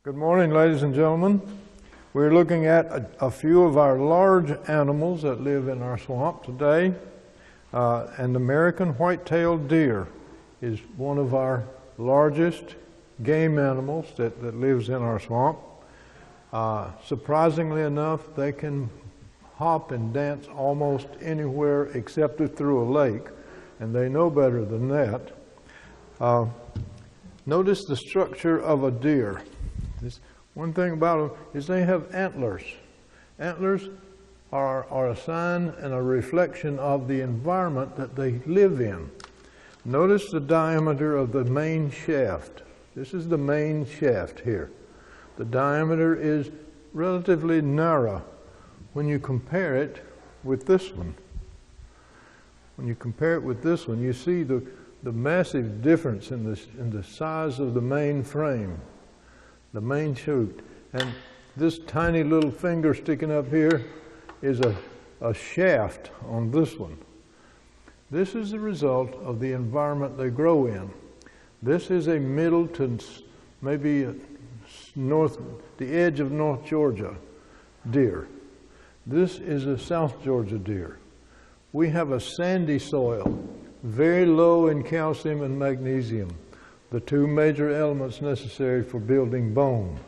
Good morning, ladies and gentlemen. We're looking at a few of our large animals that live in our swamp today. And American white-tailed deer is one of our largest game animals that lives in our swamp. Surprisingly enough, they can hop and dance almost anywhere except through a lake, and they know better than that. Notice the structure of a deer. One thing about them is they have antlers. Antlers are a sign and a reflection of the environment that they live in. Notice the diameter of the main shaft. This is the main shaft here. The diameter is relatively narrow when you compare it with this one. When you compare it with this one, you see the massive difference in the size of the main frame, the main chute. And this tiny little finger sticking up here is a shaft on this one. This is the result of the environment they grow in. This is a middle to maybe the edge of North Georgia deer. This is a South Georgia deer. We have a sandy soil, very low in calcium and magnesium, the two major elements necessary for building bone.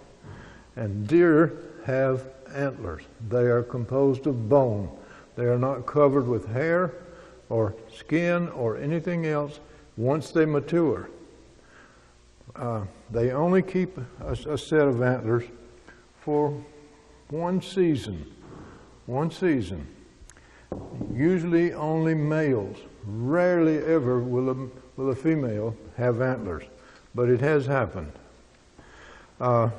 And deer have antlers. They are composed of bone. They are not covered with hair or skin or anything else once they mature. They only keep a set of antlers for one season. One season. Usually only males. Rarely ever will a female have antlers, but it has happened. The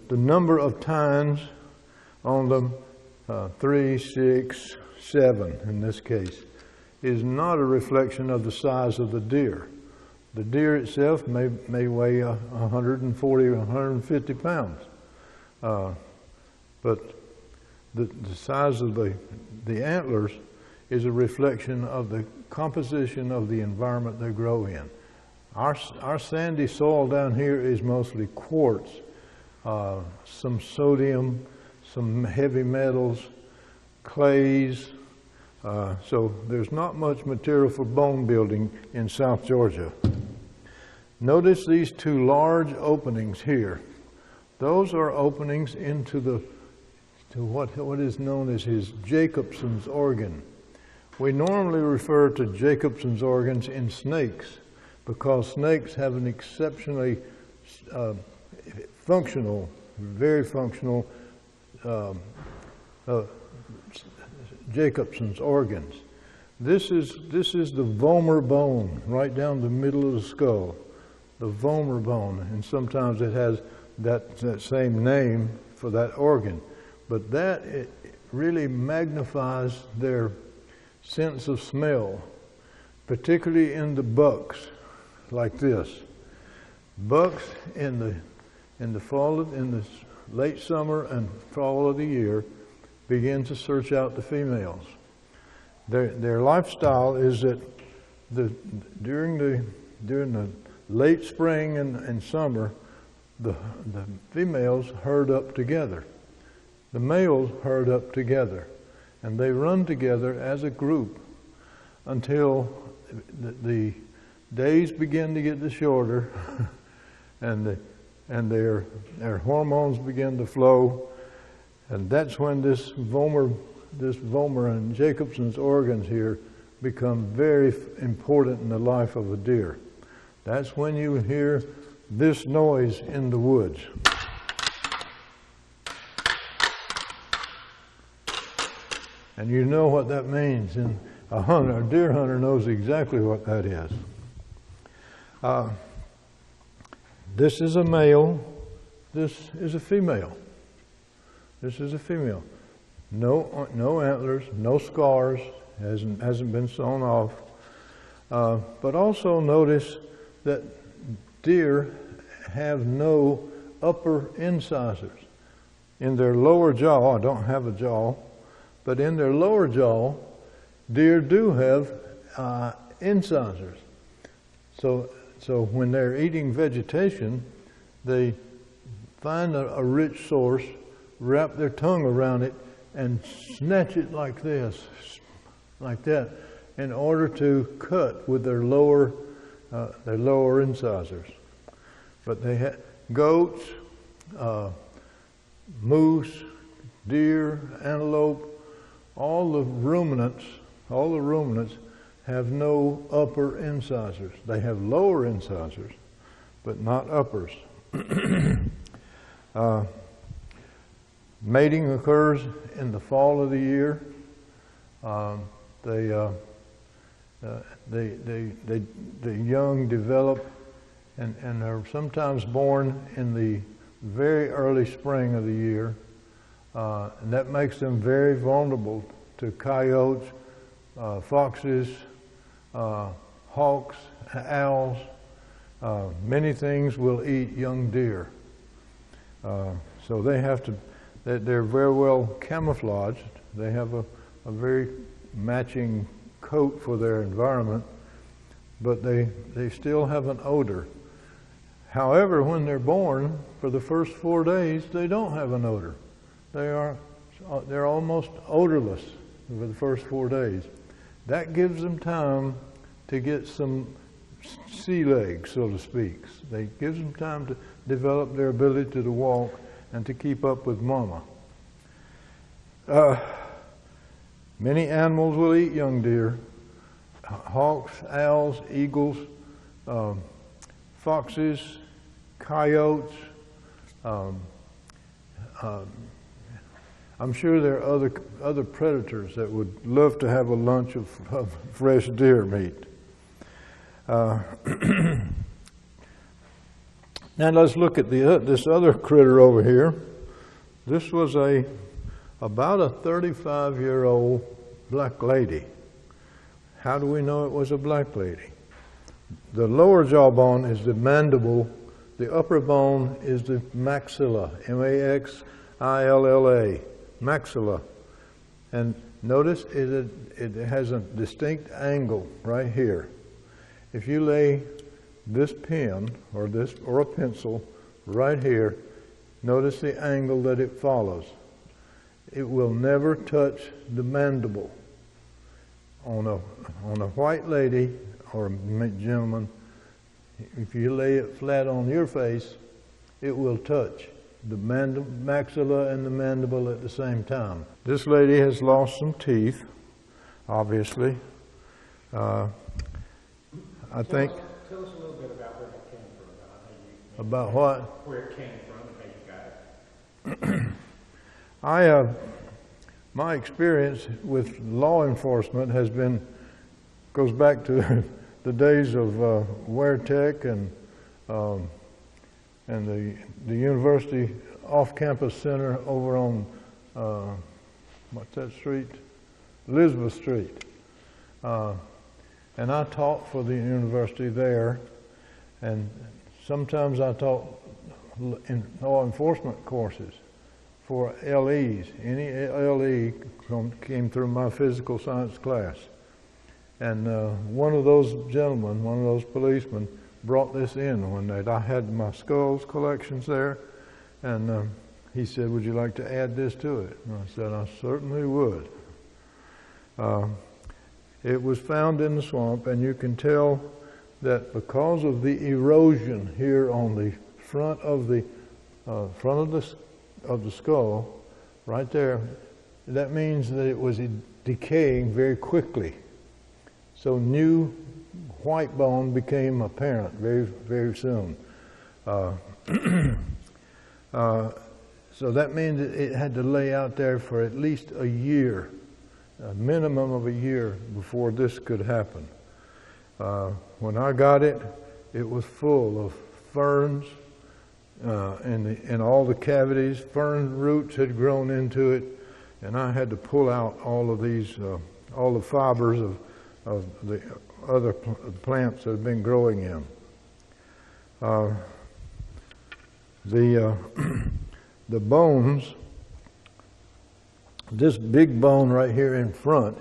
number of tines on them, 3, 6, 7 in this case, is not a reflection of the size of the deer. The deer itself may weigh 140 or 150 pounds, but the size of the antlers is a reflection of the composition of the environment they grow in. Our sandy soil down here is mostly quartz, some sodium, some heavy metals, clays, so there's not much material for bone building in South Georgia. Notice these two large openings here. Those are openings into what is known as his Jacobson's organ. We normally refer to Jacobson's organs in snakes because snakes have an exceptionally functional, very functional Jacobson's organs. This is the vomer bone right down the middle of the skull, the vomer bone, and sometimes it has that same name for that organ. But it really magnifies their sense of smell, particularly in the bucks, like this. Bucks in the late summer and fall of the year begin to search out the females. Their lifestyle is that during the late spring and summer, the females herd up together. The males herd up together, and they run together as a group until the days begin to get shorter, and their hormones begin to flow, and that's when this vomer and Jacobson's organs here become very important in the life of a deer. That's when you hear this noise in the woods. And you know what that means, and a deer hunter knows exactly what that is. This is a male, this is a female. This is a female. No antlers, no scars, hasn't been sewn off. But also notice that deer have no upper incisors. In their lower jaw, I don't have a jaw, but in their lower jaw, deer do have incisors. So when they're eating vegetation, they find a rich source, wrap their tongue around it, and snatch it like this, like that, in order to cut with their lower incisors. But they have goats, moose, deer, antelope, all the ruminants have no upper incisors. They have lower incisors, but not uppers. Mating occurs in the fall of the year. The young develop and are sometimes born in the very early spring of the year. And that makes them very vulnerable to coyotes, foxes, hawks, owls. Many things will eat young deer. So they have to, they're very well camouflaged. They have a very matching coat for their environment, but they still have an odor. However, when they're born, for the first 4 days, they don't have an odor. They're almost odorless for the first 4 days. That gives them time to get some sea legs, so to speak. It gives them time to develop their ability to walk and to keep up with mama. Many animals will eat young deer. Hawks, owls, eagles, foxes, coyotes. I'm sure there are other predators that would love to have a lunch of fresh deer meat. Now let's look at this other critter over here. This was about a 35-year-old black lady. How do we know it was a black lady? The lower jawbone is the mandible. The upper bone is the maxilla, M-A-X-I-L-L-A, maxilla. And notice it has a distinct angle right here. If you lay this pen or a pencil right here, notice the angle that it follows. It will never touch the mandible. On a white lady or a gentleman, if you lay it flat on your face, it will touch the maxilla and the mandible at the same time. This lady has lost some teeth, obviously. I think. Tell us a little bit about where that came from. About what? Where it came from and how you got it. My experience with law enforcement goes back to the days of WareTech and the university off-campus center over on what's that street? Elizabeth Street. And I taught for the university there, and sometimes I taught in law enforcement courses for LEs. Any LE came through my physical science class. And one of those gentlemen, one of those policemen, brought this in one night. I had my skulls collections there, and he said, "Would you like to add this to it?" And I said, "I certainly would." It was found in the swamp, and you can tell that because of the erosion here on the front of the skull, right there, that means that it was decaying very quickly. So new white bone became apparent very, very soon. So that means it had to lay out there for at least a year, a minimum of a year before this could happen. When I got it, it was full of ferns in all the cavities. Fern roots had grown into it, and I had to pull out all of these, all the fibers of the other plants that had been growing in. The bones, this big bone right here in front,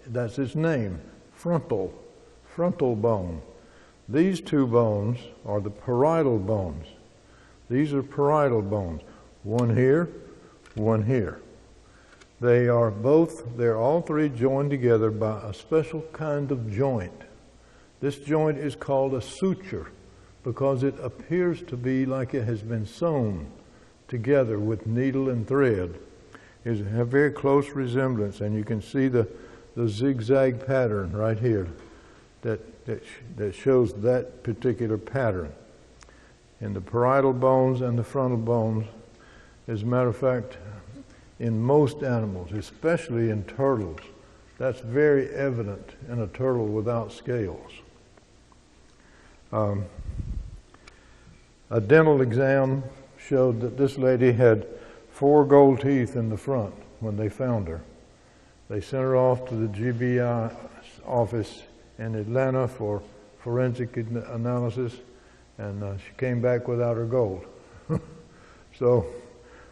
that's its name, frontal bone. These two bones are the parietal bones. These are parietal bones. One here, one here. They're all three joined together by a special kind of joint. This joint is called a suture because it appears to be like it has been sewn together with needle and thread. It has a very close resemblance, and you can see the zigzag pattern right here that shows that particular pattern. In the parietal bones and the frontal bones, as a matter of fact, in most animals, especially in turtles, that's very evident in a turtle without scales. A dental exam showed that this lady had 4 gold teeth in the front when they found her. They sent her off to the GBI office in Atlanta for forensic analysis, and she came back without her gold. So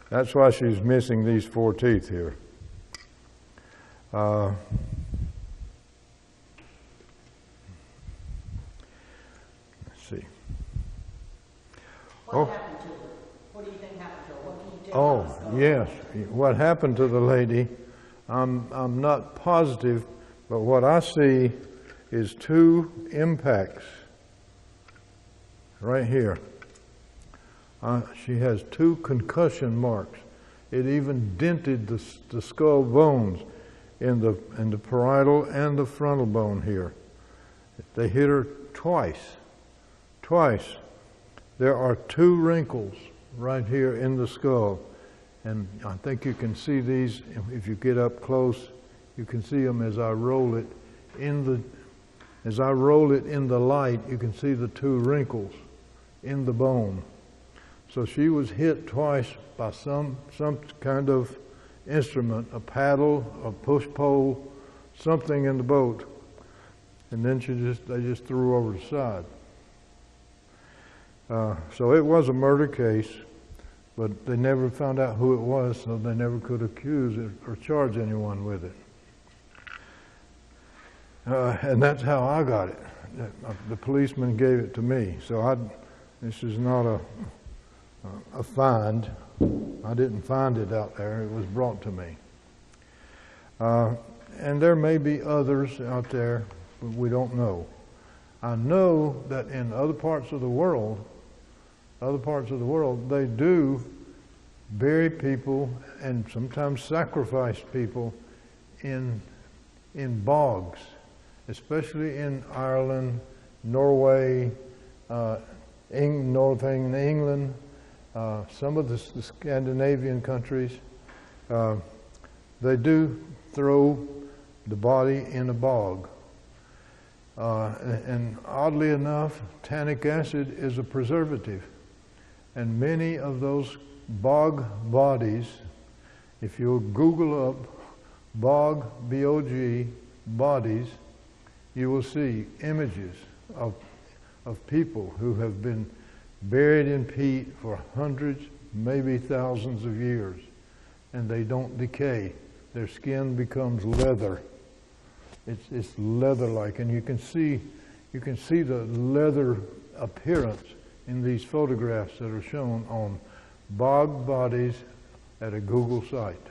that's why she's missing these 4 teeth here. Let's see. What happened to her? What do you think happened to her? What can you tell us? Oh, yes. What happened to the lady, I'm not positive, but what I see is 2 impacts right here. She has 2 concussion marks. It even dented the skull bones in the parietal and the frontal bone here. They hit her twice. There are 2 wrinkles right here in the skull, and I think you can see these if you get up close. You can see them as I roll it in the light. You can see the 2 wrinkles in the bone. So she was hit twice by some kind of instrument, a paddle, a push pole, something in the boat, and then they just threw her over the side. So it was a murder case, but they never found out who it was, so they never could accuse it or charge anyone with it. And that's how I got it. The policeman gave it to me, so this is not a find. I didn't find it out there. It was brought to me. And there may be others out there, but we don't know. I know that in other parts of the world, they do bury people and sometimes sacrifice people in bogs, especially in Ireland, Norway, northern England, some of the Scandinavian countries. They do throw the body in a bog. And oddly enough, tannic acid is a preservative. And many of those bog bodies, if you Google up bog, B-O-G, bodies, you will see images of people who have been buried in peat for hundreds, maybe thousands of years, and they don't decay. Their skin becomes leather. It's leather-like, and you can see the leather appearance in these photographs that are shown on bog bodies at a Google site.